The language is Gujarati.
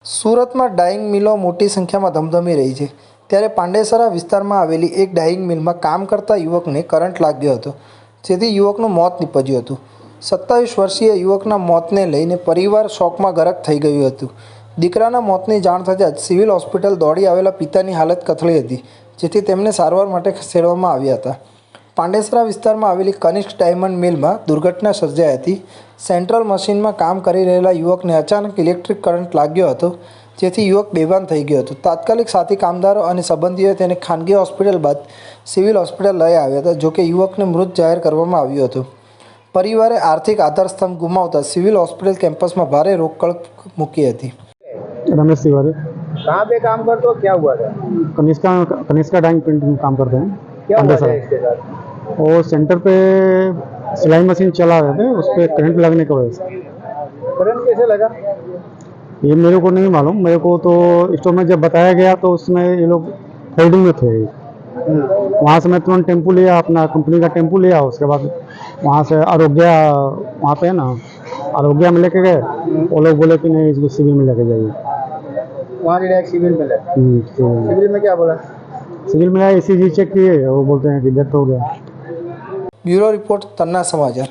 સુરતમાં ડાઇંગ મિલો મોટી સંખ્યામાં ધમધમી રહી છે ત્યારે પાંડેસરા વિસ્તારમાં આવેલી એક ડાઇંગ મિલમાં કામ કરતા યુવકને કરંટ લાગ્યો હતો, જેથી યુવકનું મોત નીપજ્યું હતું। 27 વર્ષીય યુવકના મોતને લઈને પરિવાર શોકમાં ગરક થઈ ગયું હતું। દીકરાના મોતની જાણ થતાં જ સિવિલ હોસ્પિટલ દોડી આવેલા પિતાની હાલત કથળી હતી, જેથી તેમને સારવાર માટે ખસેડવામાં આવ્યા હતા। પાંડેસરા વિસ્તારમાં આવેલી કનિષ્ક ડાયમંડ મિલમાં દુર્ઘટના સર્જાઈ હતી। સેન્ટ્રલ મશીનમાં કામ કરી રહેલા યુવકને અચાનક ઇલેક્ટ્રિક કરંટ લાગ્યો હતો, જેથી યુવક બેભાન થઈ ગયો હતો। તાત્કાલિક સાથી કામદારો અને સંબંધીઓએ તેને ખાનગી હોસ્પિટલ બાદ સિવિલ હોસ્પિટલ લઈ આવ્યા હતા, જોકે યુવકને મૃત જાહેર કરવામાં આવ્યો હતો। પરિવારે આર્થિક આધારસ્તંભ ગુમાવતા સિવિલ હોસ્પિટલ કેમ્પસમાં ભારે રોકકળ મૂકી હતી। रमेश तिवारी कहाँ पे काम करते हो, क्या हुआ था? कनिष्का डाइंग प्रिंटिंग में काम करते हैं। क्या हुआ था पंडेसरा। इसके साथ? वो सेंटर पे सिलाई मशीन चला रहे थे, उस पर करंट लगने की वजह से। करंट कैसे लगा? ये मेरे को नहीं मालूम, मेरे को तो स्टोर में जब बताया गया तो उसमें ये लोग फोल्डिंग में थे। वहाँ से मैं तुरंत टेम्पो लिया, अपना कंपनी का टेम्पो लिया। उसके बाद वहाँ से आरोग्य, वहाँ पे है ना आरोग्य में लेके गए। वो लोग बोले कि नहीं, इसको सिविल में लेके जाइए। वहाँ डायरेक्ट सिविल में लगा। सिविल में क्या बोला? सिविल में ECG चेक किए, वो बोलते हैं कि डेथ हो गया। ब्यूरो रिपोर्ट, तन्ना समाचार।